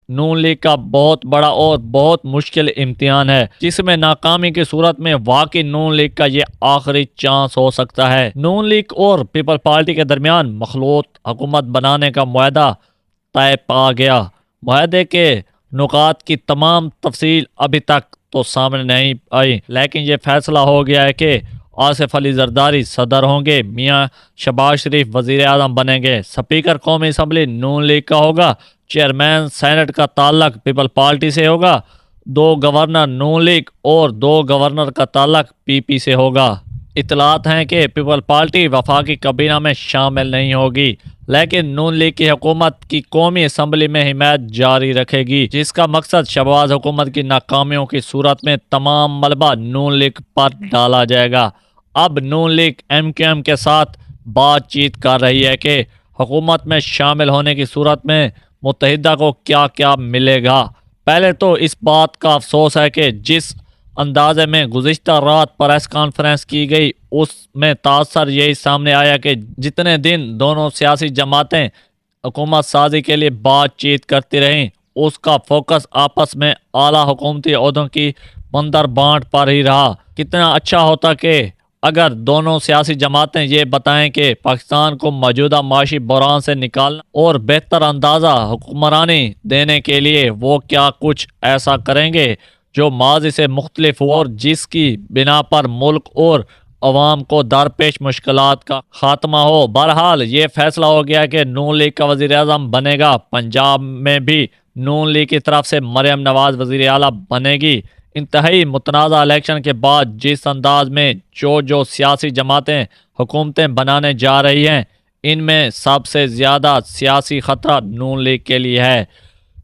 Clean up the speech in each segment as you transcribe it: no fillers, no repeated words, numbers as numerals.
نون league کا بہت بڑا اور بہت مشکل امتحان ہے، جس میں ناکامی کی صورت میں واقعی نون لیگ کا یہ آخری چانس ہو سکتا ہے۔ نون لیگ اور پیپل پارٹی کے درمیان مخلوط حکومت بنانے کا معاہدہ طے پا گیا۔ معاہدے کے نکات کی تمام تفصیل ابھی تک تو سامنے نہیں آئی، لیکن یہ فیصلہ ہو گیا ہے کہ آصف علی زرداری صدر ہوں گے، میاں شہباز شریف وزیر اعظم بنیں گے، اسپیکر قومی اسمبلی نون لیگ کا ہوگا، چیئرمین سینٹ کا تعلق پیپل پارٹی سے ہوگا، 2 گورنر نون لیگ اور 2 گورنر کا تعلق پی پی سے ہوگا۔ اطلاعات ہیں کہ پیپل پارٹی وفاقی کابینہ میں شامل نہیں ہوگی، لیکن نون لیگ کی حکومت کی قومی اسمبلی میں حمایت جاری رکھے گی، جس کا مقصد شہباز حکومت کی ناکامیوں کی صورت میں تمام ملبہ نون لیگ پر ڈالا جائے گا۔ اب نون لیگ ایم کیو ایم کے ساتھ بات چیت کر رہی ہے کہ حکومت میں شامل ہونے کی صورت میں متحدہ کو کیا کیا ملے گا۔ پہلے تو اس بات کا افسوس ہے کہ جس اندازے میں گزشتہ رات پریس کانفرنس کی گئی، اس میں تاثر یہی سامنے آیا کہ جتنے دن دونوں سیاسی جماعتیں حکومت سازی کے لیے بات چیت کرتی رہیں، اس کا فوکس آپس میں اعلیٰ حکومتی عہدوں کی بندر بانٹ پر ہی رہا۔ کتنا اچھا ہوتا کہ اگر دونوں سیاسی جماعتیں یہ بتائیں کہ پاکستان کو موجودہ معاشی بحران سے نکالنا اور بہتر اندازہ حکمرانی دینے کے لیے وہ کیا کچھ ایسا کریں گے جو ماضی سے مختلف ہو اور جس کی بنا پر ملک اور عوام کو درپیش مشکلات کا خاتمہ ہو۔ بہرحال یہ فیصلہ ہو گیا کہ نون لیگ کا وزیر اعظم بنے گا۔ پنجاب میں بھی نون لیگ کی طرف سے مریم نواز وزیر اعلیٰ بنے گی۔ انتہائی متنازع الیکشن کے بعد جس انداز میں جو سیاسی جماعتیں حکومتیں بنانے جا رہی ہیں، ان میں سب سے زیادہ سیاسی خطرہ نون لیگ کے لیے ہے۔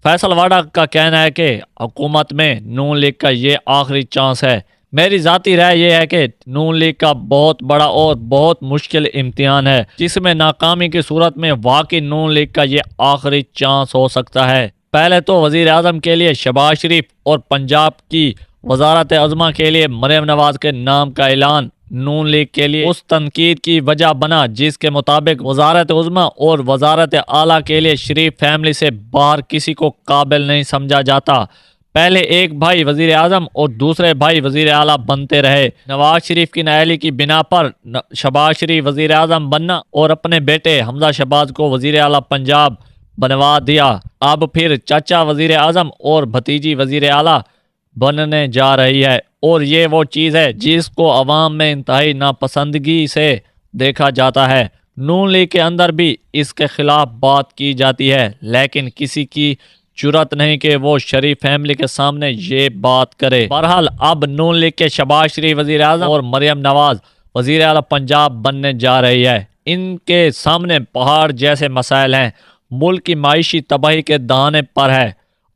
فیصل واڈا کا کہنا ہے کہ حکومت میں نون لیگ کا یہ آخری چانس ہے۔ میری ذاتی رائے یہ ہے کہ نون لیگ کا بہت بڑا اور بہت مشکل امتحان ہے، جس میں ناکامی کی صورت میں واقعی نون لیگ کا یہ آخری چانس ہو سکتا ہے۔ پہلے تو وزیر اعظم کے لیے شہباز شریف اور پنجاب کی وزارت عظمیٰ کے لیے مریم نواز کے نام کا اعلان نون لیگ کے لیے اس تنقید کی وجہ بنا جس کے مطابق وزارت عظمیٰ اور وزارت اعلیٰ کے لیے شریف فیملی سے باہر کسی کو قابل نہیں سمجھا جاتا۔ پہلے ایک بھائی وزیر اعظم اور دوسرے بھائی وزیر اعلیٰ بنتے رہے۔ نواز شریف کی نااہلی کی بنا پر شہباز شریف وزیر اعظم بننا اور اپنے بیٹے حمزہ شہباز کو وزیر اعلیٰ پنجاب بنوا دیا۔ اب پھر چچا وزیر اعظم اور بھتیجی وزیر اعلیٰ بننے جا رہی ہے، اور یہ وہ چیز ہے جس کو عوام میں انتہائی ناپسندگی سے دیکھا جاتا ہے۔ نون لیگ کے اندر بھی اس کے خلاف بات کی جاتی ہے، لیکن کسی کی جرأت نہیں کہ وہ شریف فیملی کے سامنے یہ بات کرے۔ بہرحال اب نون لیگ کے شہباز شریف وزیر اعظم اور مریم نواز وزیر اعلیٰ پنجاب بننے جا رہی ہے۔ ان کے سامنے پہاڑ جیسے مسائل ہیں۔ ملک کی معاشی تباہی کے دہانے پر ہے،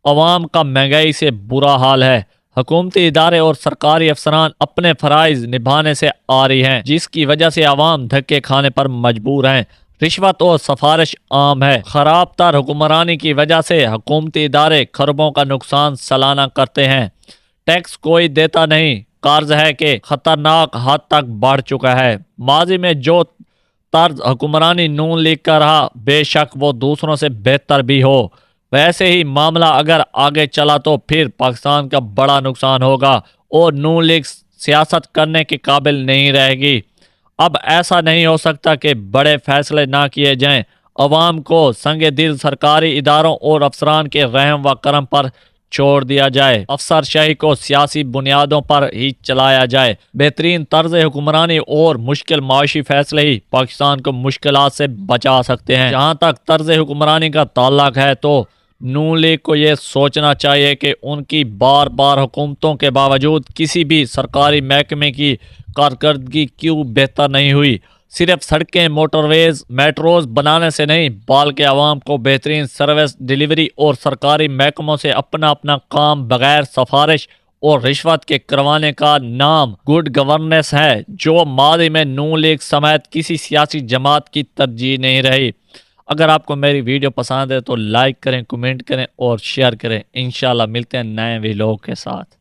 عوام کا مہنگائی سے برا حال ہے، حکومتی ادارے اور سرکاری افسران اپنے فرائض نبھانے سے آری ہیں، جس کی وجہ سے عوام دھکے کھانے پر مجبور ہیں، رشوت اور سفارش عام ہے، خراب تر حکمرانی کی وجہ سے حکومتی ادارے خربوں کا نقصان سالانہ کرتے ہیں، ٹیکس کوئی دیتا نہیں، قرض ہے کہ خطرناک حد تک بڑھ چکا ہے۔ ماضی میں جو طرز حکمرانی نون لیگ کا رہا، بے شک وہ دوسروں سے بہتر بھی ہو، ویسے ہی معاملہ اگر آگے چلا تو پھر پاکستان کا بڑا نقصان ہوگا اور نون لیگ سیاست کرنے کے قابل نہیں رہے گی۔ اب ایسا نہیں ہو سکتا کہ بڑے فیصلے نہ کیے جائیں، عوام کو سنگ دل سرکاری اداروں اور افسران کے رحم و کرم پر چھوڑ دیا جائے، افسر شاہی کو سیاسی بنیادوں پر ہی چلایا جائے، بہترین طرز حکمرانی اور مشکل معاشی فیصلے ہی پاکستان کو مشکلات سے بچا سکتے ہیں۔ جہاں تک طرز حکمرانی کا تعلق ہے تو نون لیگ کو یہ سوچنا چاہیے کہ ان کی بار بار حکومتوں کے باوجود کسی بھی سرکاری محکمے کی کارکردگی کیوں بہتر نہیں ہوئی۔ صرف سڑکیں، موٹر ویز، میٹروز بنانے سے نہیں، بلکہ عوام کو بہترین سروس ڈیلیوری اور سرکاری محکموں سے اپنا کام بغیر سفارش اور رشوت کے کروانے کا نام گڈ گورننس ہے، جو ماضی میں نون لیگ سمیت کسی سیاسی جماعت کی ترجیح نہیں رہی۔ اگر آپ کو میری ویڈیو پسند ہے تو لائک کریں، کمنٹ کریں اور شیئر کریں۔ انشاءاللہ ملتے ہیں نئے ویلوگ کے ساتھ۔